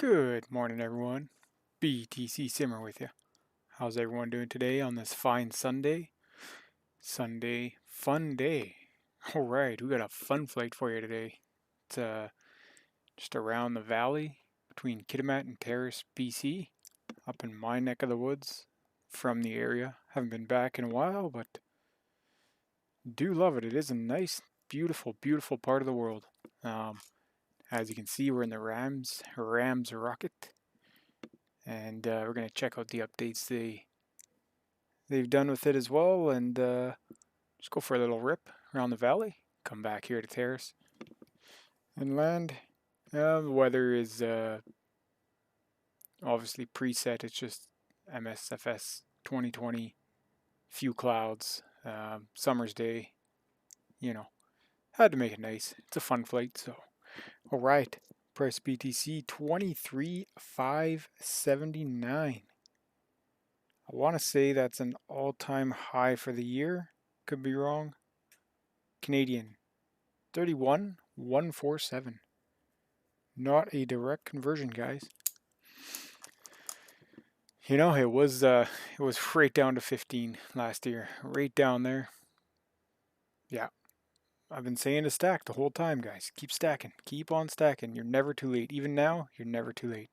Good morning, everyone. BTC Simmer with you. How's everyone doing today on this fine Sunday? Sunday fun day. All right, we got a fun flight for you today. It's just around the valley between Kitimat and Terrace, BC, up in my neck of the woods from the area. Haven't been back in a while, but do love it. It is a nice, beautiful, beautiful part of the world. As you can see, we're in the ReimsRocket. And we're going to check out the updates they've done with it as well, and just go for a little rip around the valley, come back here to Terrace, and land. The weather is obviously preset. It's just MSFS 2020, few clouds, summer's day. You know, had to make it nice. It's a fun flight, so all right. Price BTC 23,579. I want to say that's an all-time high for the year. Could be wrong. Canadian 31,147. Not a direct conversion, guys. You know, it was right down to 15 last year. Right down there. Yeah. I've been saying to stack the whole time, guys. Keep stacking. Keep on stacking. You're never too late. Even now, you're never too late.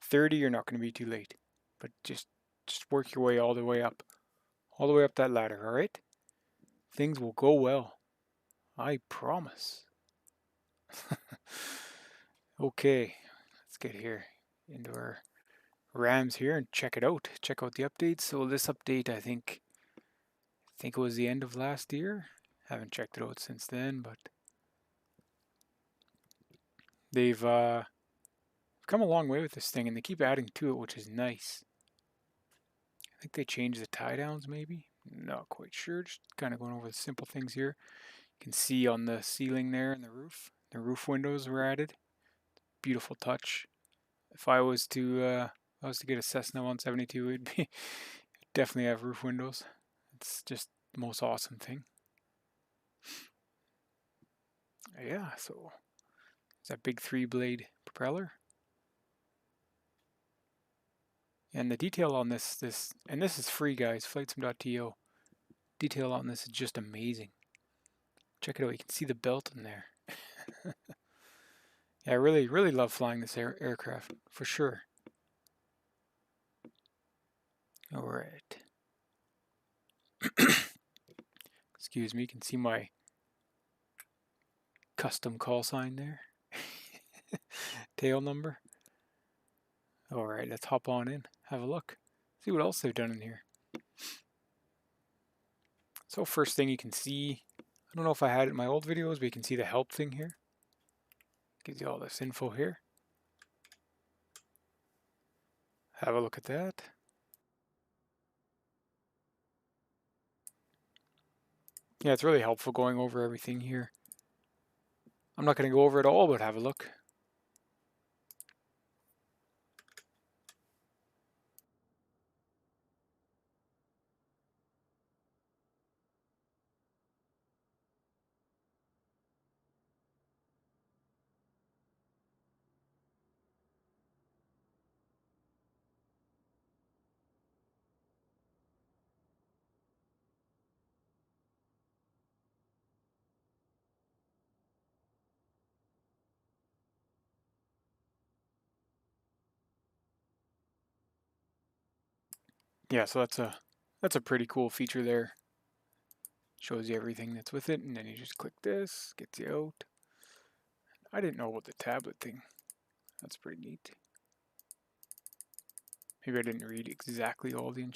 30, you're not going to be too late. But just work your way all the way up. All the way up that ladder, all right? Things will go well. I promise. Okay, let's get here into our RAMs here and check it out. Check out the updates. So this update, I think it was the end of last year. Haven't checked it out since then, but they've come a long way with this thing, and they keep adding to it, which is nice. I think they changed the tie downs, maybe. Not quite sure. Just kind of going over the simple things here. You can see on the ceiling there and the roof windows were added. Beautiful touch. If I was to get a Cessna 172, it'd definitely have roof windows. It's just the most awesome thing. Yeah, so it's that big 3-blade propeller. And the detail on this and this is free, guys, flightsim.to. Detail on this is just amazing. Check it out. You can see the belt in there. Yeah, I really, really love flying this aircraft, for sure. All right. Excuse me, you can see my custom call sign there. Tail number. All right, let's hop on in, have a look, see what else they've done in here. So first thing you can see, I don't know if I had it in my old videos, but you can see the help thing here. Gives you all this info here. Have a look at that. Yeah, it's really helpful going over everything here. I'm not going to go over it all, but have a look. Yeah, so that's a pretty cool feature there. Shows you everything that's with it, and then you just click this, gets you out. I didn't know about the tablet thing. That's pretty neat. Maybe I didn't read exactly all the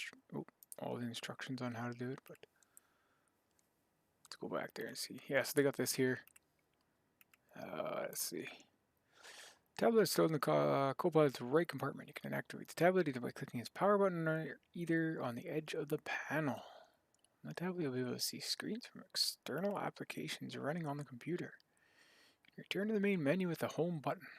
instructions on how to do it, but let's go back there and see. Yeah, so they got this here. Let's see. Tablet is stored in the co-pilot's right compartment. You can activate the tablet either by clicking its power button or either on the edge of the panel. On the tablet, you'll be able to see screens from external applications running on the computer. Return to the main menu with the home button.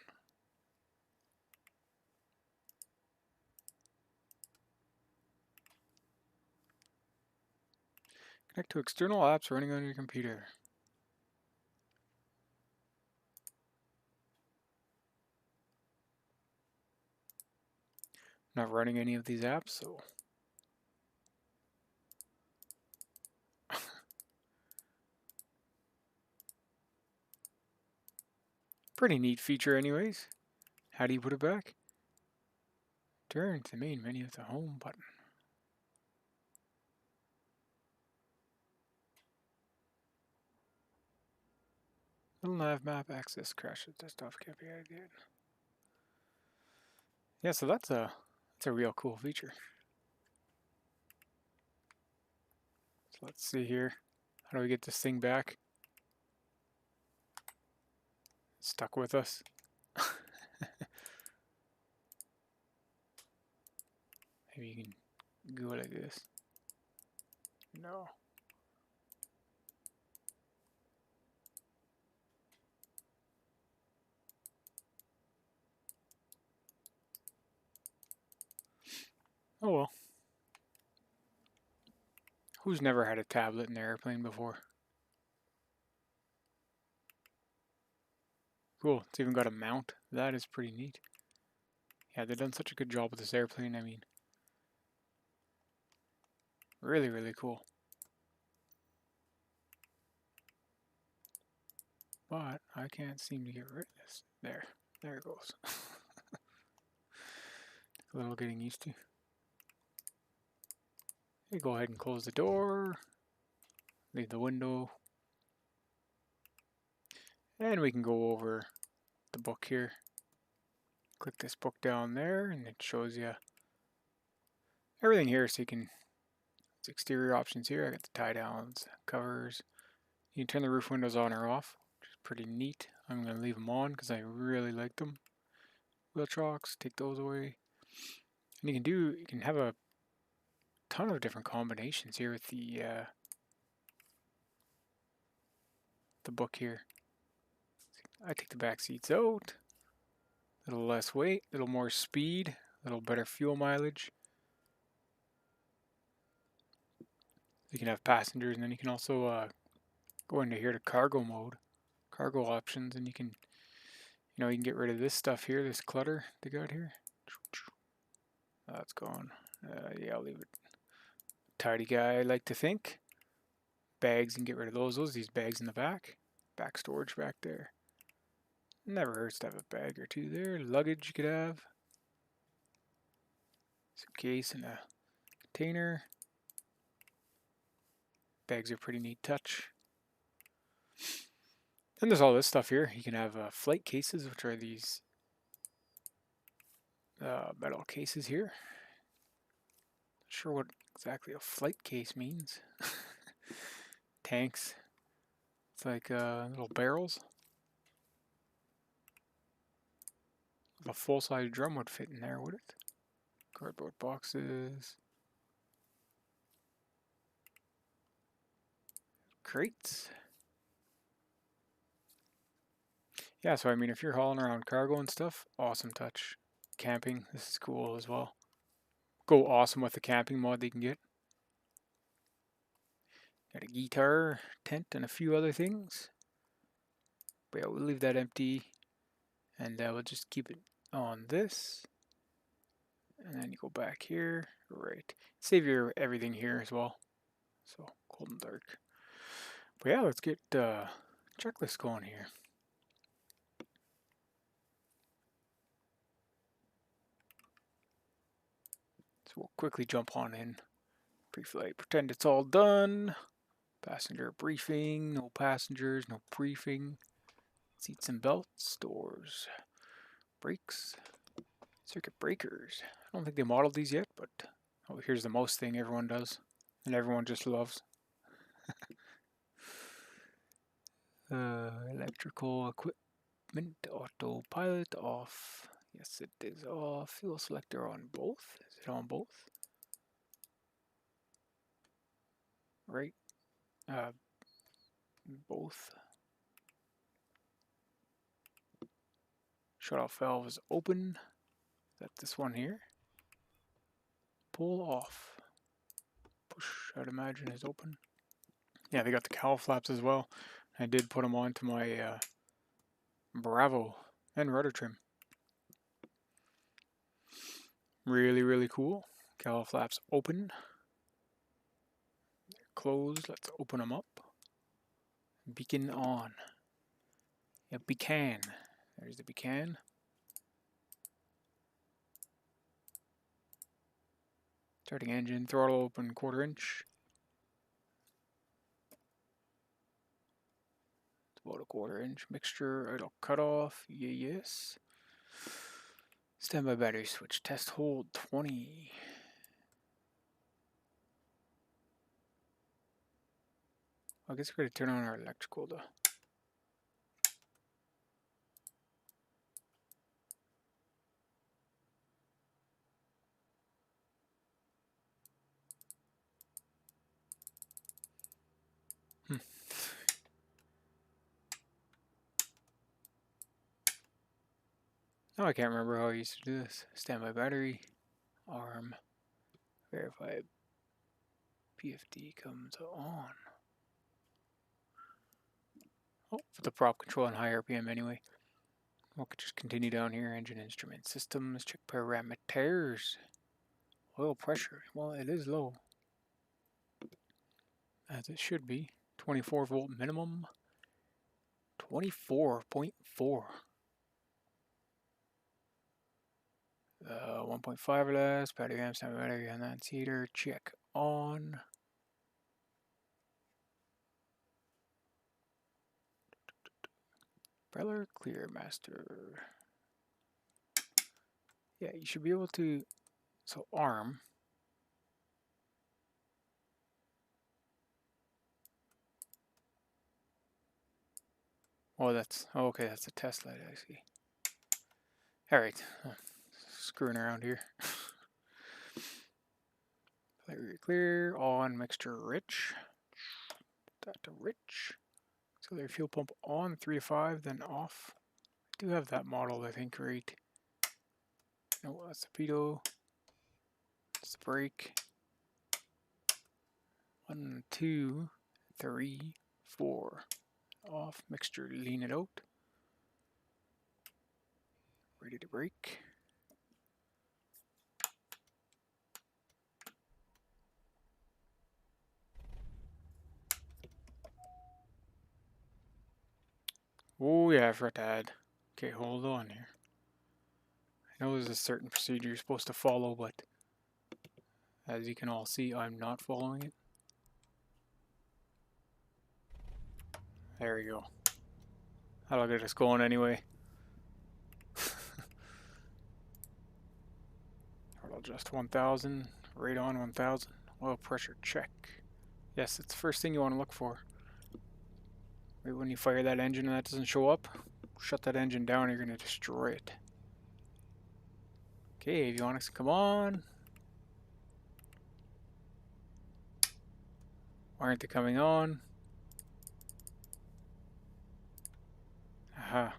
Connect to external apps running on your computer. not running any of these apps, so pretty neat feature anyways. How do you put it back? Turn to the main menu with the home button. Little nav map access crashes desktop can't be added yet. Yeah, so that's a real cool feature. So let's see here. How do we get this thing back? Stuck with us. Maybe you can go like this. No. Oh well. Who's never had a tablet in their airplane before? Cool. It's even got a mount. That is pretty neat. Yeah, they've done such a good job with this airplane. I mean, really, really cool. But I can't seem to get rid of this. There it goes. A little getting used to. Okay, go ahead and close the door. Leave the window. And we can go over the book here. Click this book down there and it shows you everything here, so you can, it's exterior options here. I got the tie downs, covers. You can turn the roof windows on or off, which is pretty neat. I'm going to leave them on because I really like them. Wheel chocks, take those away. And you can have a ton of different combinations here with the book here. I take the back seats out. A little less weight, a little more speed, a little better fuel mileage. You can have passengers, and then you can also go into here to cargo mode, cargo options, and you can, you can get rid of this stuff here, this clutter they got here. That's gone. Yeah, I'll leave it. Tidy guy, I like to think. Bags, you can get rid of those. These bags in the back. Back storage back there. Never hurts to have a bag or two there. Luggage you could have. Suitcase and a container. Bags are pretty neat touch. Then there's all this stuff here. You can have flight cases, which are these metal cases here. Not sure what exactly a flight case means. Tanks. It's like little barrels. A full-size drum would fit in there, would it? Cardboard boxes. Crates. Yeah, so I mean, if you're hauling around cargo and stuff, awesome touch. Camping, this is cool as well. Go awesome with the camping mod they can get. Got a guitar, tent, and a few other things. But yeah, we'll leave that empty. And we'll just keep it on this. And then you go back here. Right. Save your everything here as well. So, cold and dark. But yeah, let's get checklist going here. So we'll quickly jump on in. Pre-flight, pretend it's all done. Passenger briefing, no passengers, no briefing. Seats and belts, doors, brakes, circuit breakers. I don't think they modeled these yet, but oh, here's the most thing everyone does, and everyone just loves. Electrical equipment, autopilot off. Yes, it is off. Fuel selector on both. Is it on both? Right. Both. Shut-off valve is open. Is that this one here? Pull off. Push, I'd imagine, is open. Yeah, they got the cowl flaps as well. I did put them onto my Bravo and rudder trim. Really, really cool. Cowl flaps open. Closed. Let's open them up. Beacon on. Yeah, beacon. There's the beacon. Starting engine, throttle open, 1/4 inch. It's about a 1/4 inch. Mixture, idle cutoff. Yeah, yes. Standby battery switch. Test hold 20. I guess we're going to turn on our electrical though. Now I can't remember how I used to do this. Standby battery. Arm. Verify PFD comes on. Oh, for the prop control on high RPM anyway. We'll just continue down here. Engine instrument systems. Check parameters. Oil pressure. Well, it is low. As it should be. 24 volt minimum. 24.4. 1.5 or less. Battery amp, standby battery, and that's heater. Check on. Propeller clear master. Yeah, you should be able to. So arm. Oh, that's okay. That's a test light. I see. All right, screwing around here. Clear on mixture rich. That to rich. Auxiliary fuel pump on 3 to 5, then off. I do have that model, I think, right. No, that's the pitot. That's the brake. 1, 2, 3, 4. Off. Mixture, lean it out. Ready to brake. Oh yeah, I forgot to add. Okay, hold on here. I know there's a certain procedure you're supposed to follow, but as you can all see, I'm not following it. There we go. That'll get us going anyway. Throttle adjust 1000, radon 1000, oil pressure check. Yes, it's the first thing you want to look for. Right when you fire that engine and that doesn't show up, shut that engine down, you're going to destroy it. Okay, avionics, come on. Why aren't they coming on? Aha.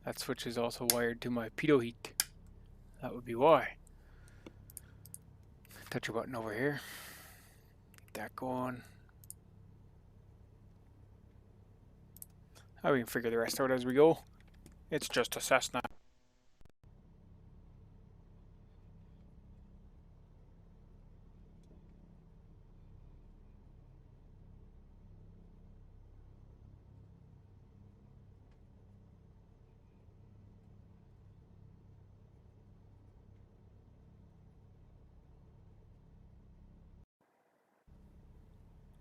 That switch is also wired to my pitot heat. That would be why. Touch a button over here. Get that going. We can figure the rest out as we go. It's just a Cessna.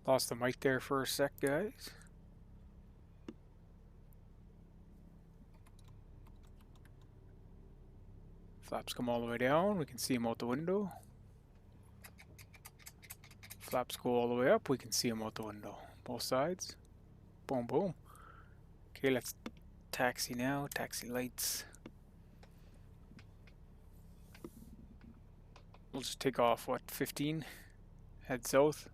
Lost the mic there for a sec, guys. Flaps come all the way down. We can see them out the window. Flaps go all the way up. We can see them out the window. Both sides. Boom, boom. Okay, let's taxi now. Taxi lights. We'll just take off, what, 15? Head south.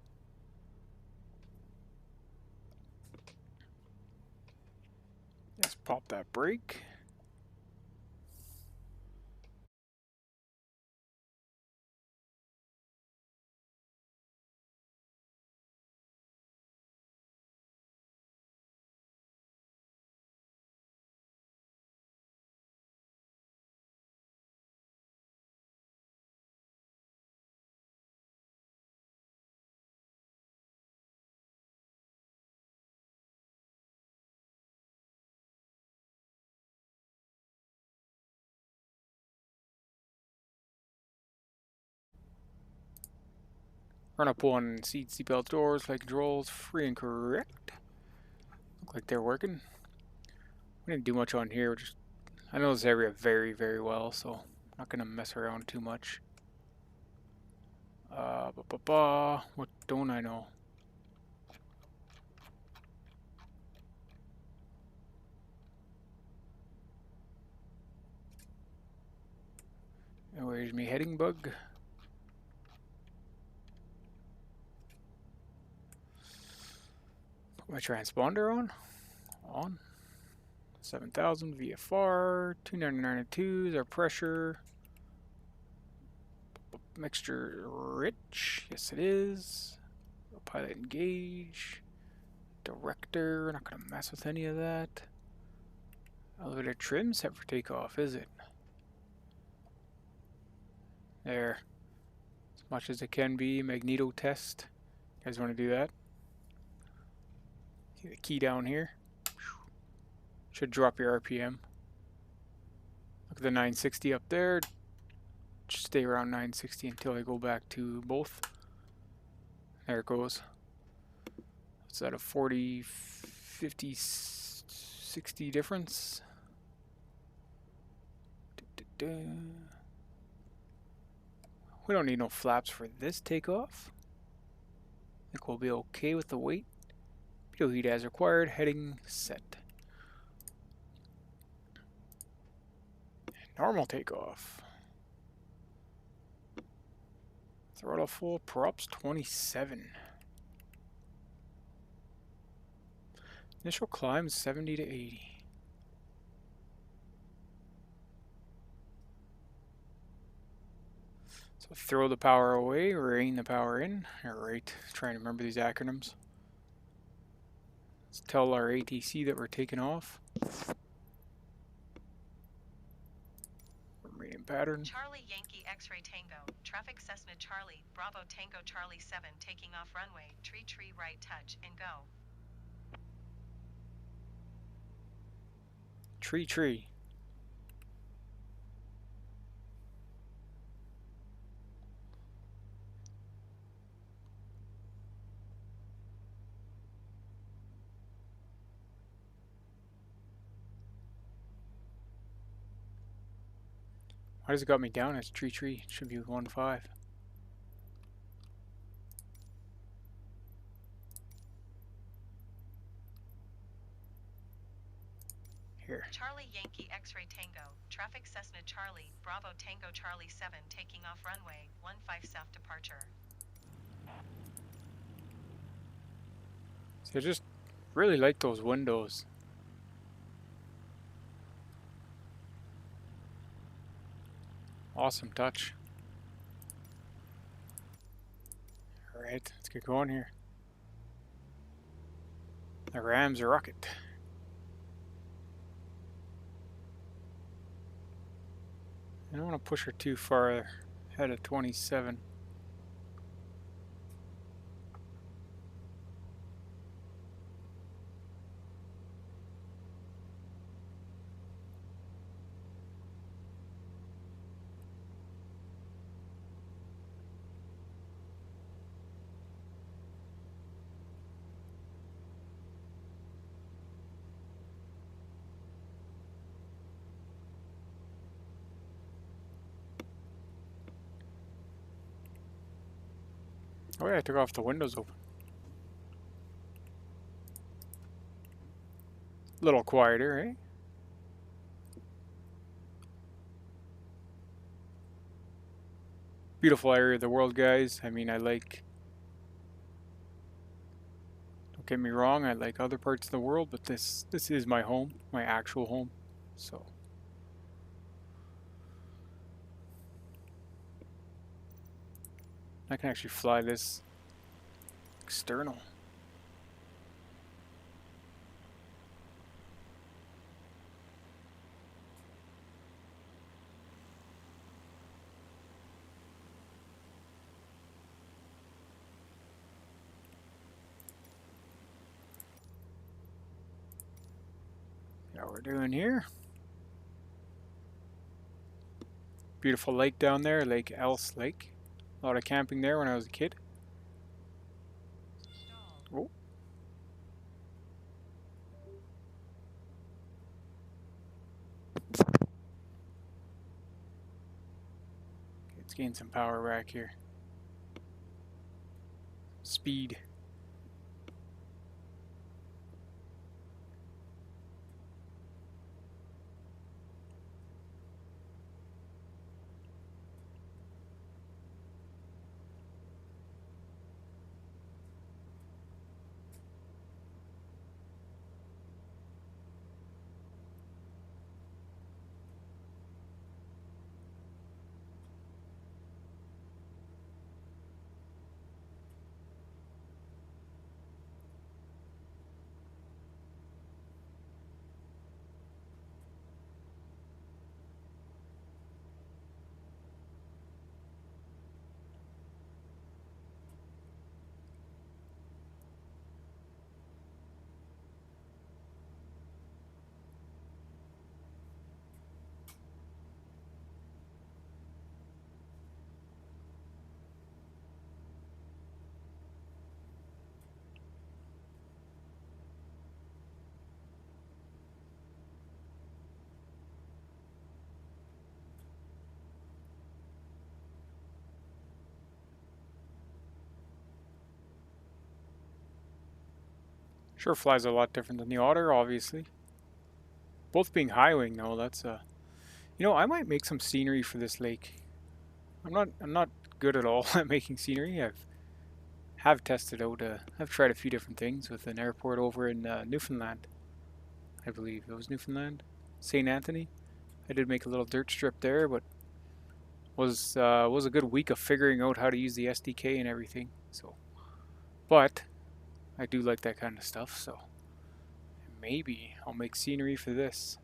Let's pop that brake. Run up on seat, seatbelt doors, flight controls, free and correct. Look like they're working. We didn't do much on here. I know this area very, very well, so I'm not gonna mess around too much. What don't I know? And where's me heading bug? Put my transponder on. 7,000 VFR, 299.2 is our pressure. Mixture rich, yes it is. Pilot engage. Director, we're not gonna mess with any of that. Elevator trim set for takeoff, is it? There. As much as it can be. Magneto test. You guys want to do that? See the key down here. Should drop your RPM. Look at the 960 up there. Just stay around 960 until I go back to both. There it goes. Is that a 40, 50, 60 difference? We don't need no flaps for this takeoff. I think we'll be okay with the weight. Pitot heat as required. Heading set. Normal takeoff. Throttle full. Props 27. Initial climb 70 to 80. So throw the power away, rein the power in. Alright, trying to remember these acronyms. Let's tell our ATC that we're taking off. Reading pattern. Charlie Yankee X-ray Tango, traffic Cessna Charlie, Bravo Tango Charlie 7 taking off runway, tree right touch and go. Tree. Why does it got me down as tree? It should be 1.5. Here. Charlie Yankee X-ray Tango, traffic Cessna Charlie, Bravo Tango Charlie 7 taking off runway, 15 south departure. So I just really like those windows. Awesome touch. Alright, let's get going here. The ReimsRocket. I don't want to push her too far ahead of 27. Oh yeah, I took off the windows open. A little quieter, eh? Beautiful area of the world, guys. I mean, don't get me wrong, I like other parts of the world, but this is my home, my actual home. So I can actually fly this external. What we're doing here. Beautiful lake down there, Lake Else Lake. A lot of camping there when I was a kid. Oh, let's gain some power back here. Speed. Sure flies a lot different than the Otter, obviously. Both being high wing though, that's you know, I might make some scenery for this lake. I'm not good at all at making scenery. Have tested out I've tried a few different things with an airport over in Newfoundland. I believe it was Newfoundland. St. Anthony. I did make a little dirt strip there, but was a good week of figuring out how to use the SDK and everything. So, but I do like that kind of stuff, so maybe I'll make scenery for this.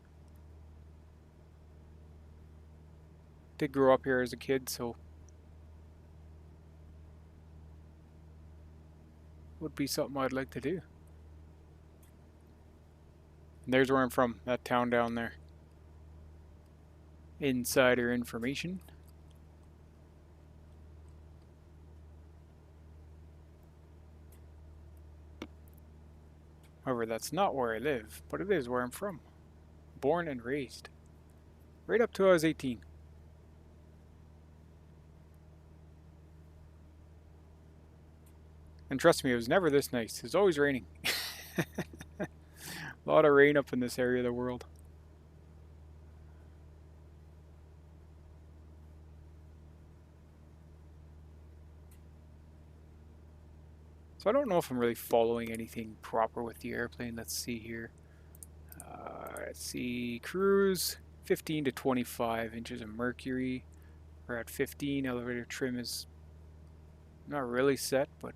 Did grow up here as a kid, so would be something I'd like to do. And there's where I'm from, that town down there. Insider information. However, that's not where I live, but it is where I'm from. Born and raised. Right up till I was 18. And trust me, it was never this nice. It was always raining. A lot of rain up in this area of the world. So I don't know if I'm really following anything proper with the airplane. Let's see here. Let's see, cruise 15 to 25 inches of mercury. We're at 15. Elevator trim is not really set, but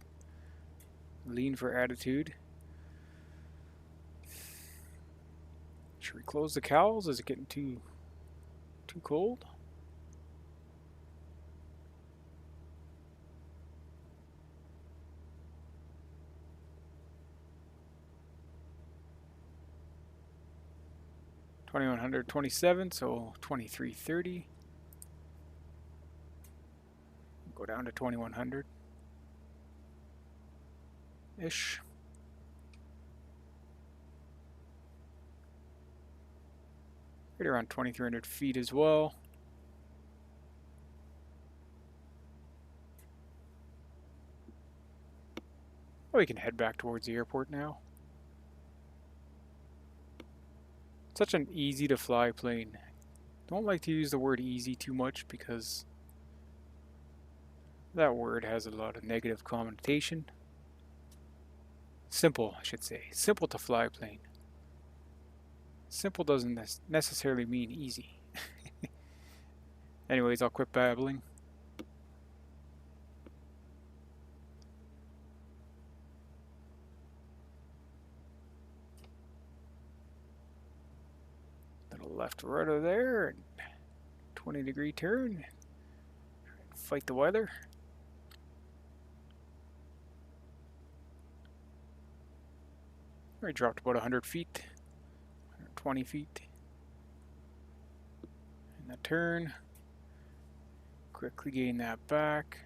lean for attitude. Should we close the cowls? Is it getting too cold? $2,127, so 2330. Go down to 2100 ish. Right around 2300 feet as well. Oh, we can head back towards the airport now. Such an easy to fly plane. Don't like to use the word easy too much because that word has a lot of negative connotation. Simple, I should say. Simple to fly plane. Simple doesn't necessarily mean easy. Anyways, I'll quit babbling. Little left rudder there, and 20-degree turn. Fight the weather. I dropped about 100 feet, 120 feet. And the turn. Quickly gain that back.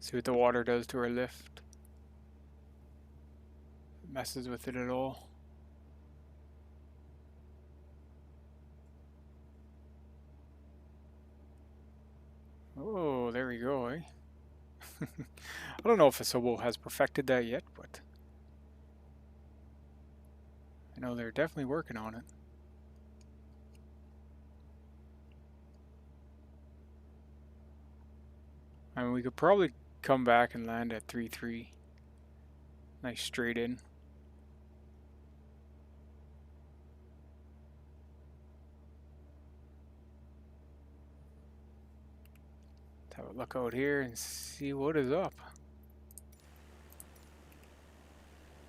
See what the water does to our lift. Messes with it at all. Oh, there we go, eh? I don't know if Asobo has perfected that yet, but I know they're definitely working on it. I mean, we could probably come back and land at 3-3. Nice straight in. Let's have a look out here and see what is up.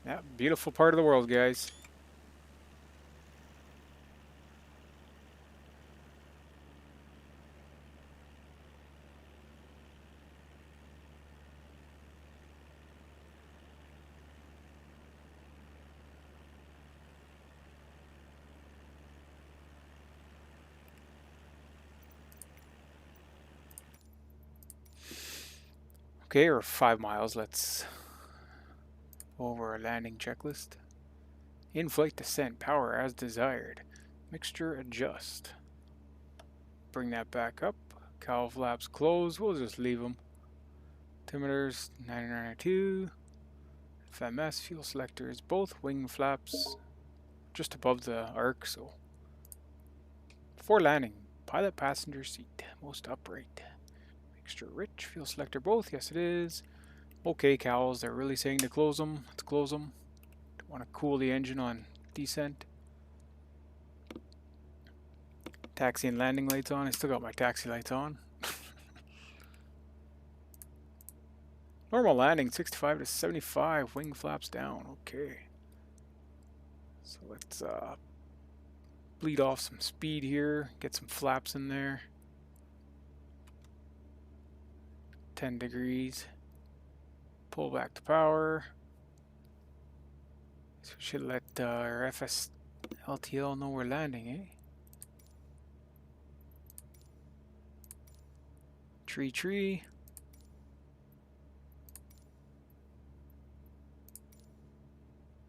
Yeah, beautiful part of the world, guys. Okay, we're 5 miles. Let's go over our landing checklist. In-flight descent, power as desired. Mixture adjust. Bring that back up. Cowl flaps closed. We'll just leave them. Altimeters 9992. FMS fuel selectors, both wing flaps just above the arc. So before landing, pilot passenger seat most upright. Mixture rich, fuel selector both. Yes, it is. Okay, cowls. They're really saying to close them. Let's close them. Don't want to cool the engine on descent. Taxi and landing lights on. I still got my taxi lights on. Normal landing 65 to 75. Wing flaps down. Okay. So let's bleed off some speed here. Get some flaps in there. 10 degrees. Pull back to power. So we should let our FSLTL know we're landing, eh? Tree.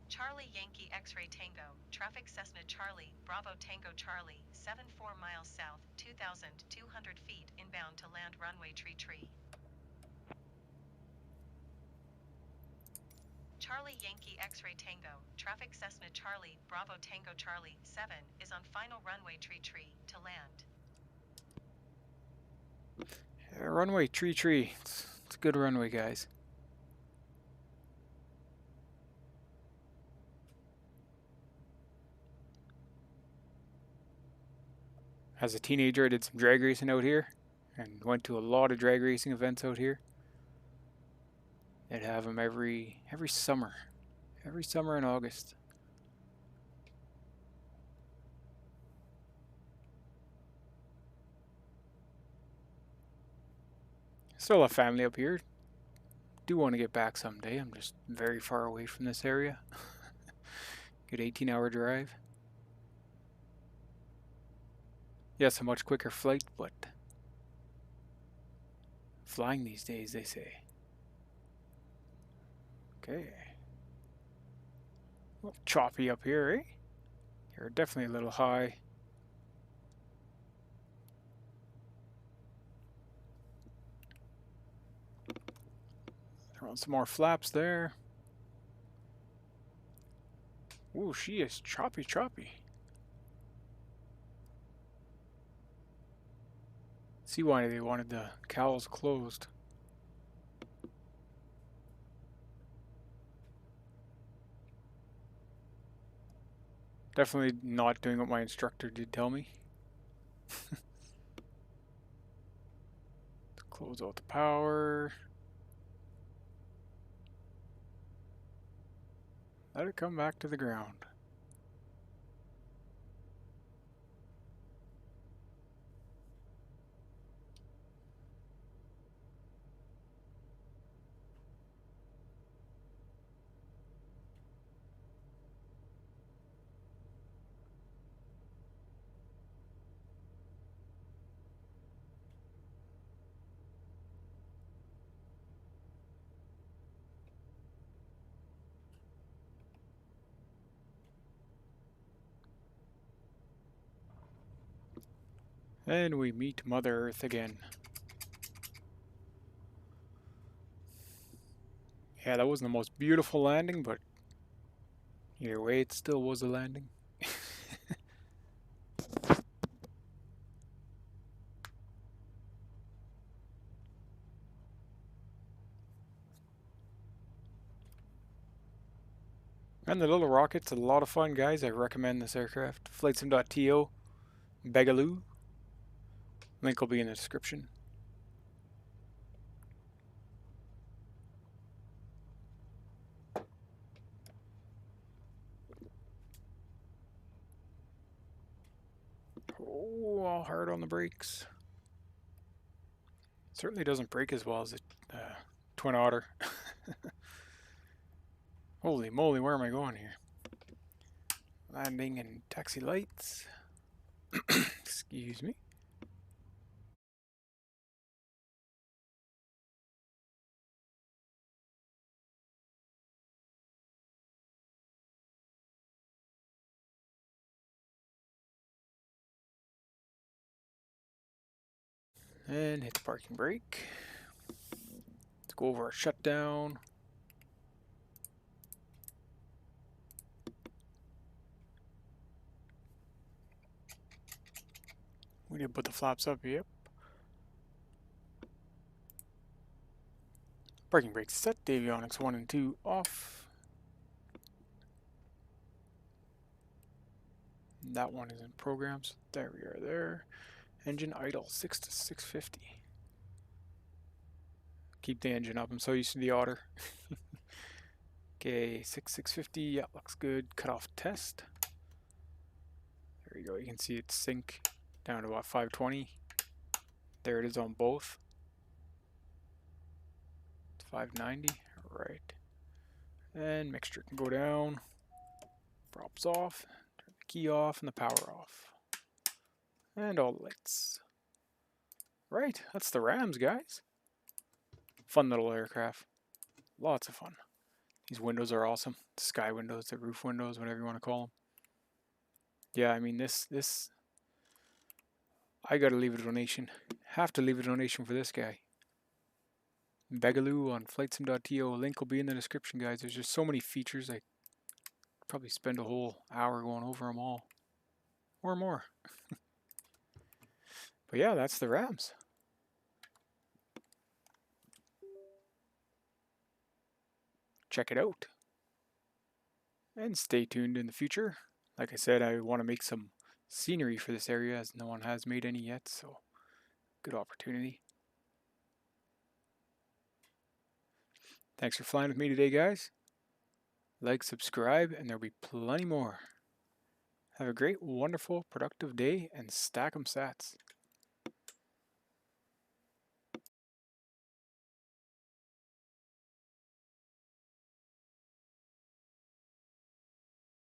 Charlie Yankee X-Ray Tango, traffic Cessna Charlie, Bravo Tango Charlie, 74 miles south, 2,200 feet, inbound to land runway tree. Charlie Yankee X-Ray Tango, traffic Cessna Charlie, Bravo Tango Charlie, 7, is on final runway tree to land. Yeah, runway tree. It's a good runway, guys. As a teenager, I did some drag racing out here and went to a lot of drag racing events out here. They'd have them every summer. Every summer in August. Still have family up here. Do want to get back someday. I'm just very far away from this area. Good 18-hour drive. Yes, a much quicker flight, but flying these days, they say. Okay. A little choppy up here, eh? You're definitely a little high. Throw on some more flaps there. Ooh, she is choppy. See why they wanted the cowls closed. Definitely not doing what my instructor did tell me. Close out the power. Let it come back to the ground. And we meet Mother Earth again. Yeah, that wasn't the most beautiful landing, but either way, it still was a landing. And the little rocket's a lot of fun, guys. I recommend this aircraft. Flightsim.to, Begaloo. Link will be in the description. Oh, all hard on the brakes. Certainly doesn't brake as well as a Twin Otter. Holy moly, where am I going here? Landing in taxi lights. Excuse me. And hit the parking brake. Let's go over our shutdown. We need to put the flaps up, yep. Parking brakes set, avionics 1 and 2 off. That one is in programs. There we are there. Engine idle, 6 to 650. Keep the engine up, I'm so used to the Otter. Okay, 650, yeah, looks good. Cut off test. There you go, you can see it sink down to about 520. There it is on both. 590, right. And mixture can go down. Props off, turn the key off and the power off. And all the lights. Right, that's the Reims, guys. Fun little aircraft. Lots of fun. These windows are awesome. The sky windows, the roof windows, whatever you want to call them. Yeah, I mean this I gotta leave a donation. Have to leave a donation for this guy. Begaloo on flightsim.to. Link will be in the description, guys. There's just so many features. I probably spend a whole hour going over them all. Or more. But yeah, that's the Reims. Check it out. And stay tuned in the future. Like I said, I want to make some scenery for this area as no one has made any yet, so good opportunity. Thanks for flying with me today, guys. Like, subscribe, and there'll be plenty more. Have a great, wonderful, productive day, and stack 'em sats.